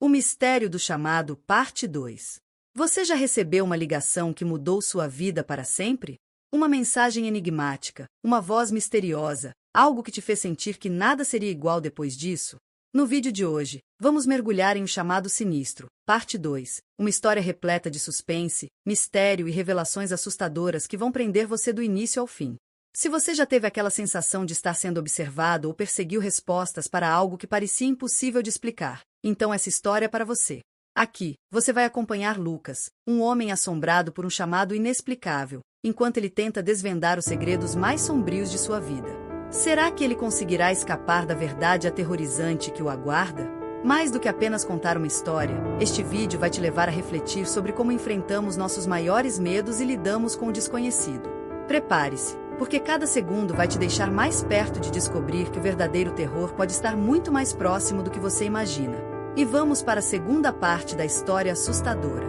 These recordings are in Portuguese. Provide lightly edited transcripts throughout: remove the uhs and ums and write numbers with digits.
O mistério do chamado, parte 2. Você já recebeu uma ligação que mudou sua vida para sempre? Uma mensagem enigmática, uma voz misteriosa, algo que te fez sentir que nada seria igual depois disso? No vídeo de hoje, vamos mergulhar em O Chamado Sinistro, parte 2, uma história repleta de suspense, mistério e revelações assustadoras que vão prender você do início ao fim. Se você já teve aquela sensação de estar sendo observado ou perseguiu respostas para algo que parecia impossível de explicar, então essa história é para você. Aqui, você vai acompanhar Lucas, um homem assombrado por um chamado inexplicável, enquanto ele tenta desvendar os segredos mais sombrios de sua vida. Será que ele conseguirá escapar da verdade aterrorizante que o aguarda? Mais do que apenas contar uma história, este vídeo vai te levar a refletir sobre como enfrentamos nossos maiores medos e lidamos com o desconhecido. Prepare-se, porque cada segundo vai te deixar mais perto de descobrir que o verdadeiro terror pode estar muito mais próximo do que você imagina. E vamos para a segunda parte da história assustadora.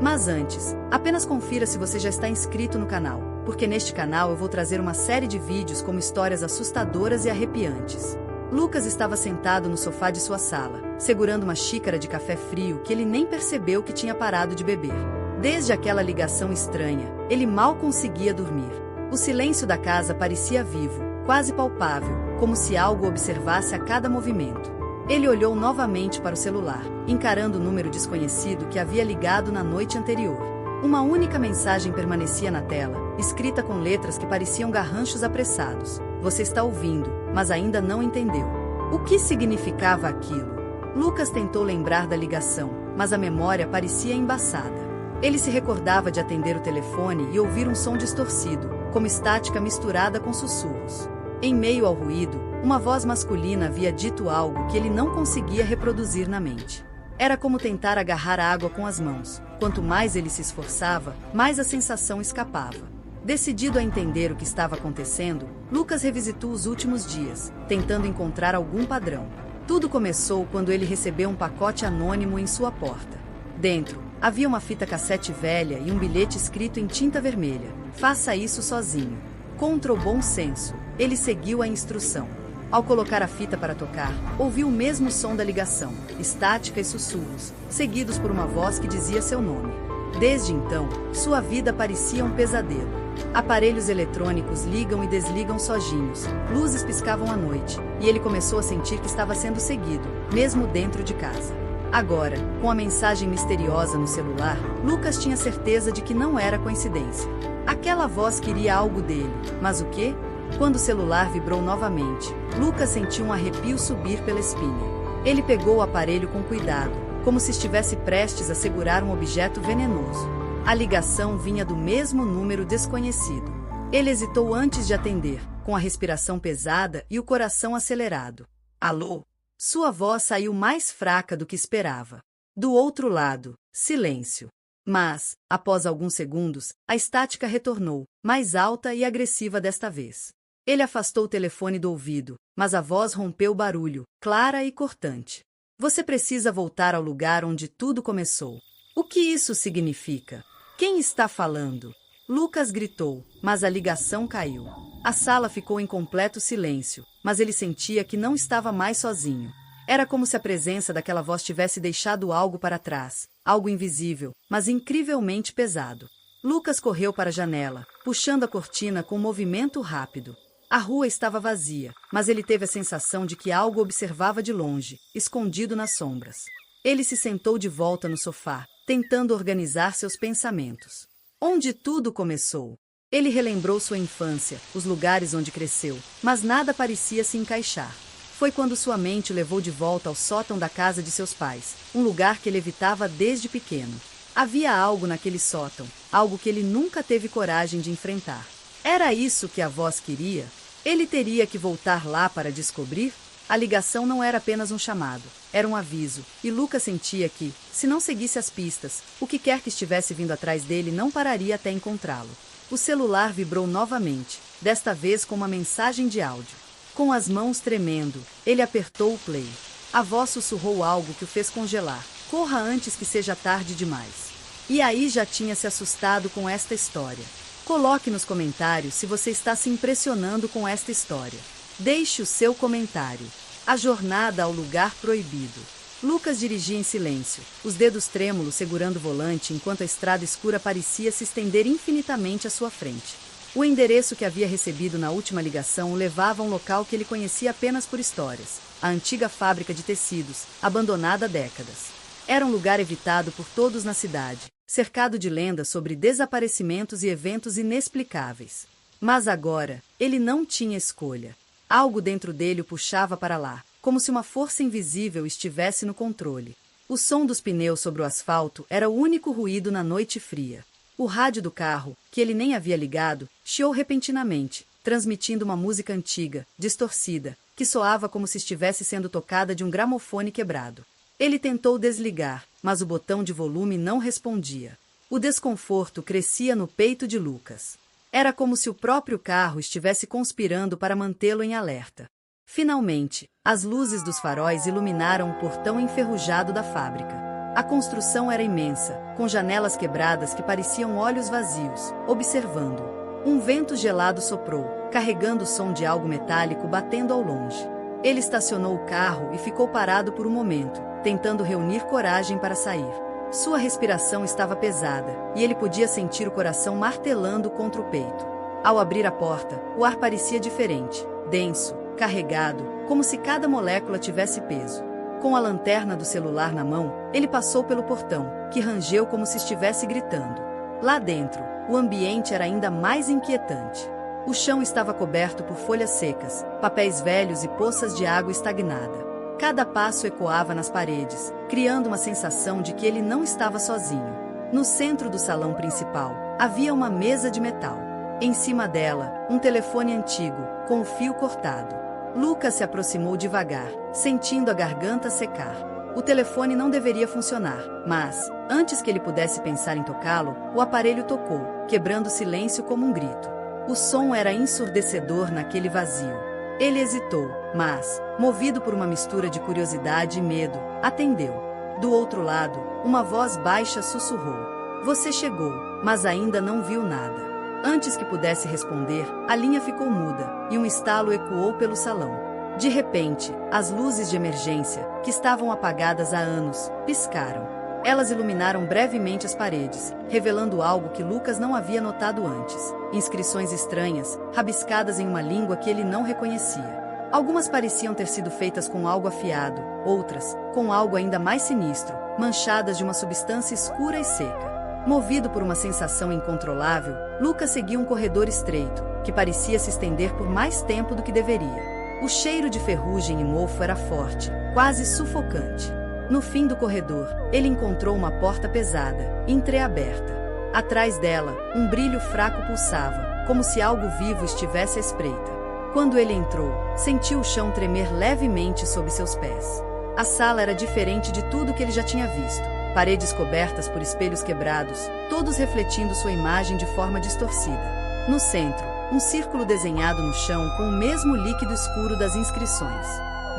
Mas antes, apenas confira se você já está inscrito no canal, porque neste canal eu vou trazer uma série de vídeos como histórias assustadoras e arrepiantes. Lucas estava sentado no sofá de sua sala, segurando uma xícara de café frio que ele nem percebeu que tinha parado de beber. Desde aquela ligação estranha, ele mal conseguia dormir. O silêncio da casa parecia vivo, quase palpável, como se algo observasse a cada movimento. Ele olhou novamente para o celular, encarando o número desconhecido que havia ligado na noite anterior. Uma única mensagem permanecia na tela, escrita com letras que pareciam garranchos apressados. Você está ouvindo, mas ainda não entendeu. O que significava aquilo? Lucas tentou lembrar da ligação, mas a memória parecia embaçada. Ele se recordava de atender o telefone e ouvir um som distorcido, como estática misturada com sussurros. Em meio ao ruído, uma voz masculina havia dito algo que ele não conseguia reproduzir na mente. Era como tentar agarrar a água com as mãos. Quanto mais ele se esforçava, mais a sensação escapava. Decidido a entender o que estava acontecendo, Lucas revisitou os últimos dias, tentando encontrar algum padrão. Tudo começou quando ele recebeu um pacote anônimo em sua porta. Dentro, havia uma fita cassete velha e um bilhete escrito em tinta vermelha. Faça isso sozinho. Contra o bom senso, ele seguiu a instrução. Ao colocar a fita para tocar, ouviu o mesmo som da ligação, estática e sussurros, seguidos por uma voz que dizia seu nome. Desde então, sua vida parecia um pesadelo. Aparelhos eletrônicos ligam e desligam sozinhos, luzes piscavam à noite, e ele começou a sentir que estava sendo seguido, mesmo dentro de casa. Agora, com a mensagem misteriosa no celular, Lucas tinha certeza de que não era coincidência. Aquela voz queria algo dele, mas o quê? Quando o celular vibrou novamente, Lucas sentiu um arrepio subir pela espinha. Ele pegou o aparelho com cuidado, como se estivesse prestes a segurar um objeto venenoso. A ligação vinha do mesmo número desconhecido. Ele hesitou antes de atender, com a respiração pesada e o coração acelerado. Alô? Sua voz saiu mais fraca do que esperava. Do outro lado, silêncio. Mas, após alguns segundos, a estática retornou, mais alta e agressiva desta vez. Ele afastou o telefone do ouvido, mas a voz rompeu o barulho, clara e cortante. Você precisa voltar ao lugar onde tudo começou. O que isso significa? Quem está falando? Lucas gritou, mas a ligação caiu. A sala ficou em completo silêncio, mas ele sentia que não estava mais sozinho. Era como se a presença daquela voz tivesse deixado algo para trás, algo invisível, mas incrivelmente pesado. Lucas correu para a janela, puxando a cortina com um movimento rápido. A rua estava vazia, mas ele teve a sensação de que algo observava de longe, escondido nas sombras. Ele se sentou de volta no sofá, tentando organizar seus pensamentos. Onde tudo começou? Ele relembrou sua infância, os lugares onde cresceu, mas nada parecia se encaixar. Foi quando sua mente o levou de volta ao sótão da casa de seus pais, um lugar que ele evitava desde pequeno. Havia algo naquele sótão, algo que ele nunca teve coragem de enfrentar. Era isso que a voz queria? Ele teria que voltar lá para descobrir? A ligação não era apenas um chamado, era um aviso, e Lucas sentia que, se não seguisse as pistas, o que quer que estivesse vindo atrás dele não pararia até encontrá-lo. O celular vibrou novamente, desta vez com uma mensagem de áudio. Com as mãos tremendo, ele apertou o play. A voz sussurrou algo que o fez congelar. Corra antes que seja tarde demais. E aí já tinha se assustado com esta história. Coloque nos comentários se você está se impressionando com esta história. Deixe o seu comentário. A jornada ao lugar proibido. Lucas dirigia em silêncio, os dedos trêmulos segurando o volante enquanto a estrada escura parecia se estender infinitamente à sua frente. O endereço que havia recebido na última ligação o levava a um local que ele conhecia apenas por histórias, a antiga fábrica de tecidos, abandonada há décadas. Era um lugar evitado por todos na cidade, cercado de lendas sobre desaparecimentos e eventos inexplicáveis. Mas agora, ele não tinha escolha. Algo dentro dele o puxava para lá, como se uma força invisível estivesse no controle. O som dos pneus sobre o asfalto era o único ruído na noite fria. O rádio do carro, que ele nem havia ligado, chiou repentinamente, transmitindo uma música antiga, distorcida, que soava como se estivesse sendo tocada de um gramofone quebrado. Ele tentou desligar, mas o botão de volume não respondia. O desconforto crescia no peito de Lucas. Era como se o próprio carro estivesse conspirando para mantê-lo em alerta. Finalmente, as luzes dos faróis iluminaram o portão enferrujado da fábrica. A construção era imensa, com janelas quebradas que pareciam olhos vazios, observando-o. Um vento gelado soprou, carregando o som de algo metálico batendo ao longe. Ele estacionou o carro e ficou parado por um momento, tentando reunir coragem para sair. Sua respiração estava pesada, e ele podia sentir o coração martelando contra o peito. Ao abrir a porta, o ar parecia diferente, denso, carregado, como se cada molécula tivesse peso. Com a lanterna do celular na mão, ele passou pelo portão, que rangeu como se estivesse gritando. Lá dentro, o ambiente era ainda mais inquietante. O chão estava coberto por folhas secas, papéis velhos e poças de água estagnada. Cada passo ecoava nas paredes, criando uma sensação de que ele não estava sozinho. No centro do salão principal, havia uma mesa de metal. Em cima dela, um telefone antigo, com o fio cortado. Lucas se aproximou devagar, sentindo a garganta secar. O telefone não deveria funcionar, mas, antes que ele pudesse pensar em tocá-lo, o aparelho tocou, quebrando o silêncio como um grito. O som era ensurdecedor naquele vazio. Ele hesitou, mas, movido por uma mistura de curiosidade e medo, atendeu. Do outro lado, uma voz baixa sussurrou. Você chegou, mas ainda não viu nada. Antes que pudesse responder, a linha ficou muda, e um estalo ecoou pelo salão. De repente, as luzes de emergência, que estavam apagadas há anos, piscaram. Elas iluminaram brevemente as paredes, revelando algo que Lucas não havia notado antes. Inscrições estranhas, rabiscadas em uma língua que ele não reconhecia. Algumas pareciam ter sido feitas com algo afiado, outras, com algo ainda mais sinistro, manchadas de uma substância escura e seca. Movido por uma sensação incontrolável, Lucas seguiu um corredor estreito, que parecia se estender por mais tempo do que deveria. O cheiro de ferrugem e mofo era forte, quase sufocante. No fim do corredor, ele encontrou uma porta pesada, entreaberta. Atrás dela, um brilho fraco pulsava, como se algo vivo estivesse à espreita. Quando ele entrou, sentiu o chão tremer levemente sob seus pés. A sala era diferente de tudo que ele já tinha visto. Paredes cobertas por espelhos quebrados, todos refletindo sua imagem de forma distorcida. No centro, um círculo desenhado no chão com o mesmo líquido escuro das inscrições.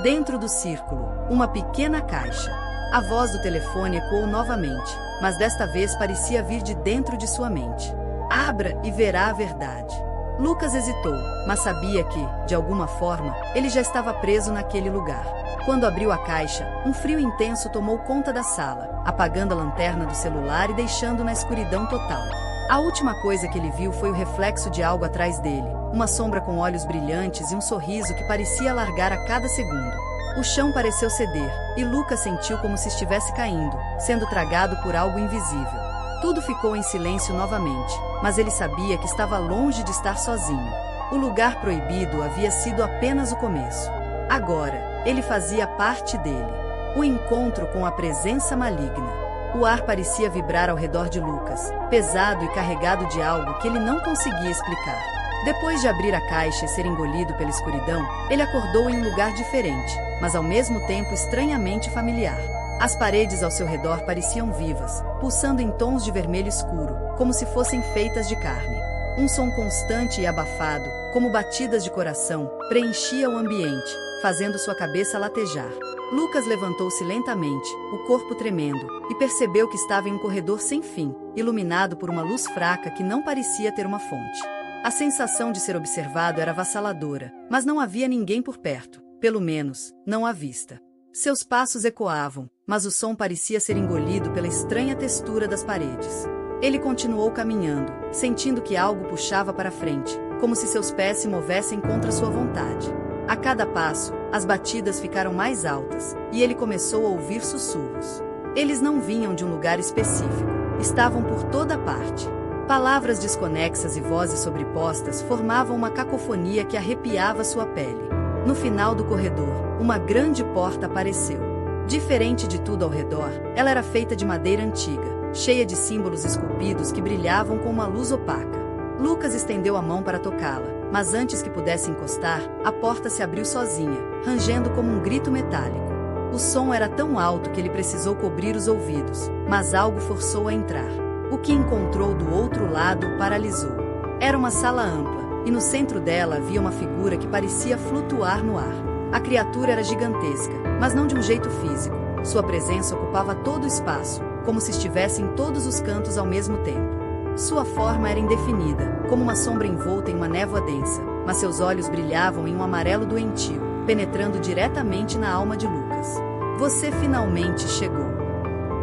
Dentro do círculo, uma pequena caixa. A voz do telefone ecoou novamente, mas desta vez parecia vir de dentro de sua mente. Abra e verá a verdade. Lucas hesitou, mas sabia que, de alguma forma, ele já estava preso naquele lugar. Quando abriu a caixa, um frio intenso tomou conta da sala, apagando a lanterna do celular e deixando na escuridão total. A última coisa que ele viu foi o reflexo de algo atrás dele, uma sombra com olhos brilhantes e um sorriso que parecia alargar a cada segundo. O chão pareceu ceder, e Lucas sentiu como se estivesse caindo, sendo tragado por algo invisível. Tudo ficou em silêncio novamente, mas ele sabia que estava longe de estar sozinho. O lugar proibido havia sido apenas o começo. Agora, ele fazia parte dele. O encontro com a presença maligna. O ar parecia vibrar ao redor de Lucas, pesado e carregado de algo que ele não conseguia explicar. Depois de abrir a caixa e ser engolido pela escuridão, ele acordou em um lugar diferente, mas ao mesmo tempo estranhamente familiar. As paredes ao seu redor pareciam vivas, pulsando em tons de vermelho escuro, como se fossem feitas de carne. Um som constante e abafado, como batidas de coração, preenchia o ambiente, fazendo sua cabeça latejar. Lucas levantou-se lentamente, o corpo tremendo, e percebeu que estava em um corredor sem fim, iluminado por uma luz fraca que não parecia ter uma fonte. A sensação de ser observado era avassaladora, mas não havia ninguém por perto, pelo menos, não à vista. Seus passos ecoavam, mas o som parecia ser engolido pela estranha textura das paredes. Ele continuou caminhando, sentindo que algo puxava para frente, como se seus pés se movessem contra sua vontade. A cada passo, as batidas ficaram mais altas, e ele começou a ouvir sussurros. Eles não vinham de um lugar específico, estavam por toda parte. Palavras desconexas e vozes sobrepostas formavam uma cacofonia que arrepiava sua pele. No final do corredor, uma grande porta apareceu. Diferente de tudo ao redor, ela era feita de madeira antiga, cheia de símbolos esculpidos que brilhavam com uma luz opaca. Lucas estendeu a mão para tocá-la, mas antes que pudesse encostar, a porta se abriu sozinha, rangendo como um grito metálico. O som era tão alto que ele precisou cobrir os ouvidos, mas algo forçou a entrar. O que encontrou do outro lado o paralisou. Era uma sala ampla, e no centro dela havia uma figura que parecia flutuar no ar. A criatura era gigantesca, mas não de um jeito físico. Sua presença ocupava todo o espaço, como se estivesse em todos os cantos ao mesmo tempo. Sua forma era indefinida, como uma sombra envolta em uma névoa densa, mas seus olhos brilhavam em um amarelo doentio, penetrando diretamente na alma de Lucas. Você finalmente chegou.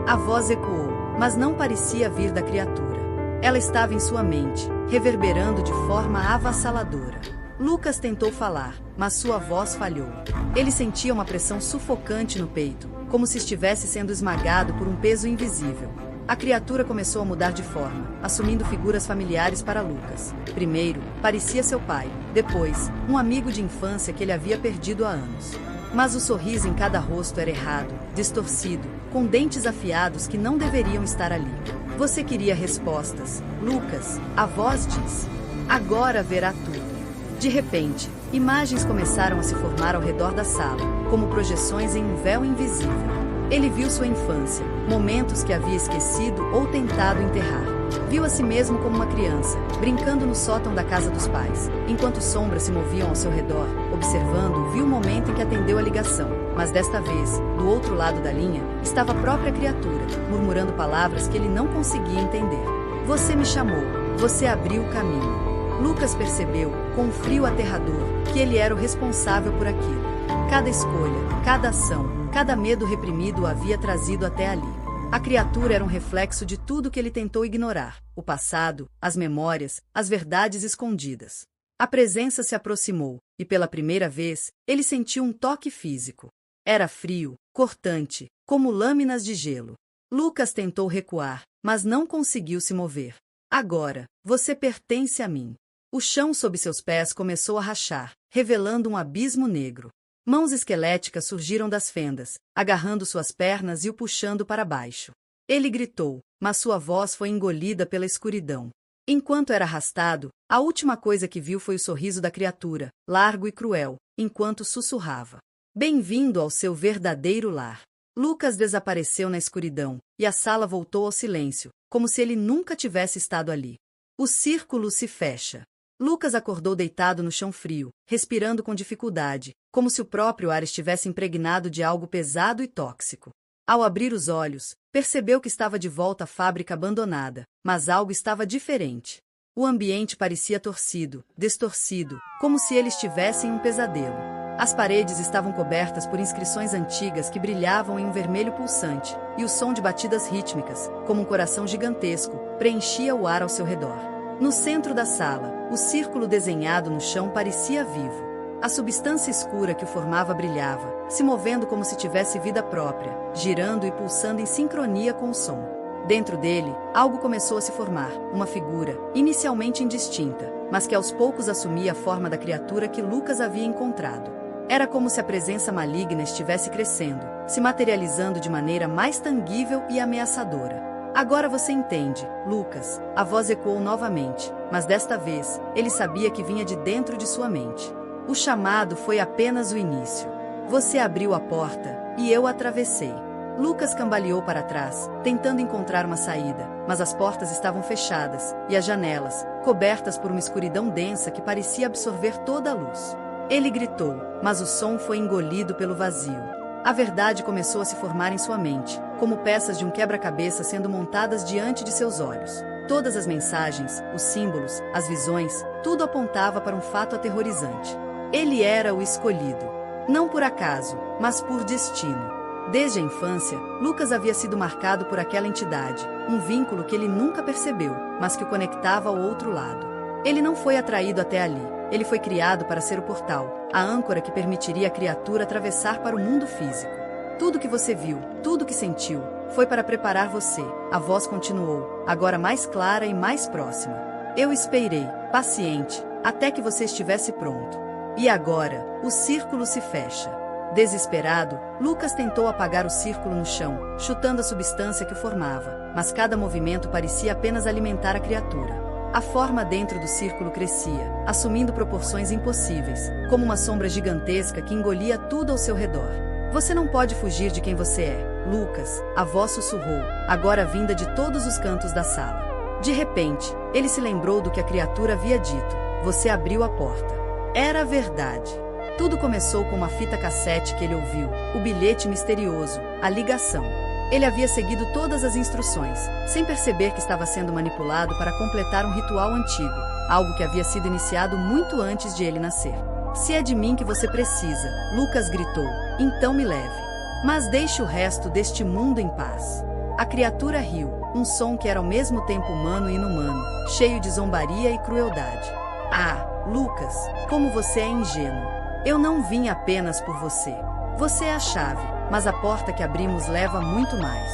A voz ecoou, mas não parecia vir da criatura. Ela estava em sua mente, reverberando de forma avassaladora. Lucas tentou falar, mas sua voz falhou. Ele sentia uma pressão sufocante no peito, como se estivesse sendo esmagado por um peso invisível. A criatura começou a mudar de forma, assumindo figuras familiares para Lucas. Primeiro, parecia seu pai. Depois, um amigo de infância que ele havia perdido há anos. Mas o sorriso em cada rosto era errado, distorcido, com dentes afiados que não deveriam estar ali. Você queria respostas, Lucas, a voz diz. Agora verá tudo. De repente, imagens começaram a se formar ao redor da sala, como projeções em um véu invisível. Ele viu sua infância, momentos que havia esquecido ou tentado enterrar. Viu a si mesmo como uma criança, brincando no sótão da casa dos pais. Enquanto sombras se moviam ao seu redor, observando, viu o momento em que atendeu a ligação. Mas desta vez, do outro lado da linha, estava a própria criatura, murmurando palavras que ele não conseguia entender. Você me chamou, você abriu o caminho. Lucas percebeu, com um frio aterrador, que ele era o responsável por aquilo. Cada escolha, cada ação, cada medo reprimido o havia trazido até ali. A criatura era um reflexo de tudo que ele tentou ignorar: o passado, as memórias, as verdades escondidas. A presença se aproximou, e pela primeira vez, ele sentiu um toque físico. Era frio, cortante, como lâminas de gelo. Lucas tentou recuar, mas não conseguiu se mover. Agora, você pertence a mim. O chão sob seus pés começou a rachar, revelando um abismo negro. Mãos esqueléticas surgiram das fendas, agarrando suas pernas e o puxando para baixo. Ele gritou, mas sua voz foi engolida pela escuridão. Enquanto era arrastado, a última coisa que viu foi o sorriso da criatura, largo e cruel, enquanto sussurrava. Bem-vindo ao seu verdadeiro lar. Lucas desapareceu na escuridão, e a sala voltou ao silêncio, como se ele nunca tivesse estado ali. O círculo se fecha. Lucas acordou deitado no chão frio, respirando com dificuldade, como se o próprio ar estivesse impregnado de algo pesado e tóxico. Ao abrir os olhos, percebeu que estava de volta à fábrica abandonada, mas algo estava diferente. O ambiente parecia torcido, distorcido, como se ele estivesse em um pesadelo. As paredes estavam cobertas por inscrições antigas que brilhavam em um vermelho pulsante, e o som de batidas rítmicas, como um coração gigantesco, preenchia o ar ao seu redor. No centro da sala, o círculo desenhado no chão parecia vivo. A substância escura que o formava brilhava, se movendo como se tivesse vida própria, girando e pulsando em sincronia com o som. Dentro dele, algo começou a se formar, uma figura, inicialmente indistinta, mas que aos poucos assumia a forma da criatura que Lucas havia encontrado. Era como se a presença maligna estivesse crescendo, se materializando de maneira mais tangível e ameaçadora. Agora você entende, Lucas, a voz ecoou novamente, mas desta vez, ele sabia que vinha de dentro de sua mente. O chamado foi apenas o início. Você abriu a porta, e eu atravessei. Lucas cambaleou para trás, tentando encontrar uma saída, mas as portas estavam fechadas, e as janelas, cobertas por uma escuridão densa que parecia absorver toda a luz. Ele gritou, mas o som foi engolido pelo vazio. A verdade começou a se formar em sua mente, como peças de um quebra-cabeça sendo montadas diante de seus olhos. Todas as mensagens, os símbolos, as visões, tudo apontava para um fato aterrorizante. Ele era o escolhido. Não por acaso, mas por destino. Desde a infância, Lucas havia sido marcado por aquela entidade, um vínculo que ele nunca percebeu, mas que o conectava ao outro lado. Ele não foi atraído até ali, ele foi criado para ser o portal, a âncora que permitiria a criatura atravessar para o mundo físico. Tudo que você viu, tudo que sentiu, foi para preparar você. A voz continuou, agora mais clara e mais próxima. Eu esperei, paciente, até que você estivesse pronto. E agora, o círculo se fecha. Desesperado, Lucas tentou apagar o círculo no chão, chutando a substância que o formava, mas cada movimento parecia apenas alimentar a criatura. A forma dentro do círculo crescia, assumindo proporções impossíveis, como uma sombra gigantesca que engolia tudo ao seu redor. Você não pode fugir de quem você é, Lucas, a voz sussurrou, agora vinda de todos os cantos da sala. De repente, ele se lembrou do que a criatura havia dito. Você abriu a porta. Era verdade. Tudo começou com uma fita cassete que ele ouviu, o bilhete misterioso, a ligação. Ele havia seguido todas as instruções, sem perceber que estava sendo manipulado para completar um ritual antigo, algo que havia sido iniciado muito antes de ele nascer. Se é de mim que você precisa, Lucas gritou, então me leve. Mas deixe o resto deste mundo em paz. A criatura riu, um som que era ao mesmo tempo humano e inumano, cheio de zombaria e crueldade. Ah, Lucas, como você é ingênuo. Eu não vim apenas por você. Você é a chave, mas a porta que abrimos leva muito mais.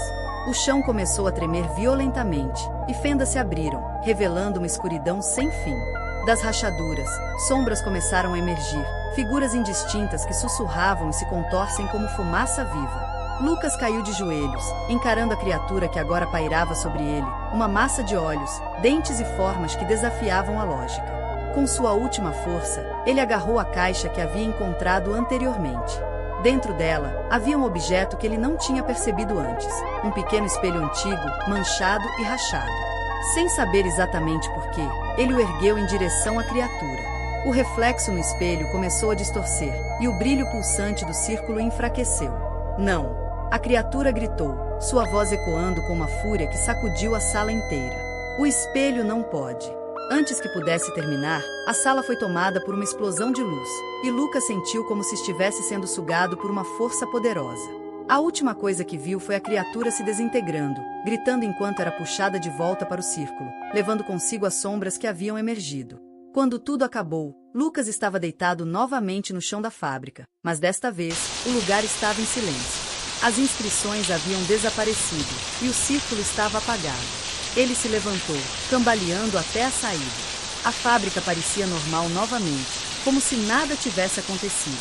O chão começou a tremer violentamente, e fendas se abriram, revelando uma escuridão sem fim. Das rachaduras, sombras começaram a emergir, figuras indistintas que sussurravam e se contorcem como fumaça viva. Lucas caiu de joelhos, encarando a criatura que agora pairava sobre ele, uma massa de olhos, dentes e formas que desafiavam a lógica. Com sua última força, ele agarrou a caixa que havia encontrado anteriormente. Dentro dela, havia um objeto que ele não tinha percebido antes, um pequeno espelho antigo, manchado e rachado. Sem saber exatamente por quê, ele o ergueu em direção à criatura. O reflexo no espelho começou a distorcer, e o brilho pulsante do círculo enfraqueceu. Não! A criatura gritou, sua voz ecoando com uma fúria que sacudiu a sala inteira. O espelho não pode. Antes que pudesse terminar, a sala foi tomada por uma explosão de luz, e Lucas sentiu como se estivesse sendo sugado por uma força poderosa. A última coisa que viu foi a criatura se desintegrando, gritando enquanto era puxada de volta para o círculo, levando consigo as sombras que haviam emergido. Quando tudo acabou, Lucas estava deitado novamente no chão da fábrica, mas desta vez, o lugar estava em silêncio. As inscrições haviam desaparecido, e o círculo estava apagado. Ele se levantou, cambaleando até a saída. A fábrica parecia normal novamente, como se nada tivesse acontecido.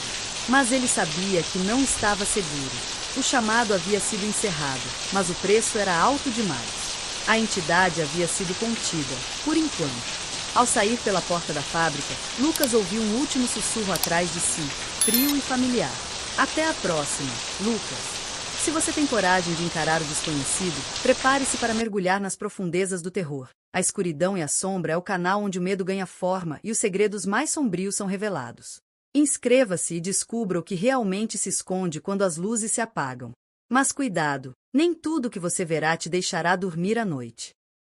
Mas ele sabia que não estava seguro. O chamado havia sido encerrado, mas o preço era alto demais. A entidade havia sido contida, por enquanto. Ao sair pela porta da fábrica, Lucas ouviu um último sussurro atrás de si, frio e familiar. Até a próxima, Lucas. Se você tem coragem de encarar o desconhecido, prepare-se para mergulhar nas profundezas do terror. A escuridão e a sombra é o canal onde o medo ganha forma e os segredos mais sombrios são revelados. Inscreva-se e descubra o que realmente se esconde quando as luzes se apagam. Mas cuidado, nem tudo que você verá te deixará dormir à noite.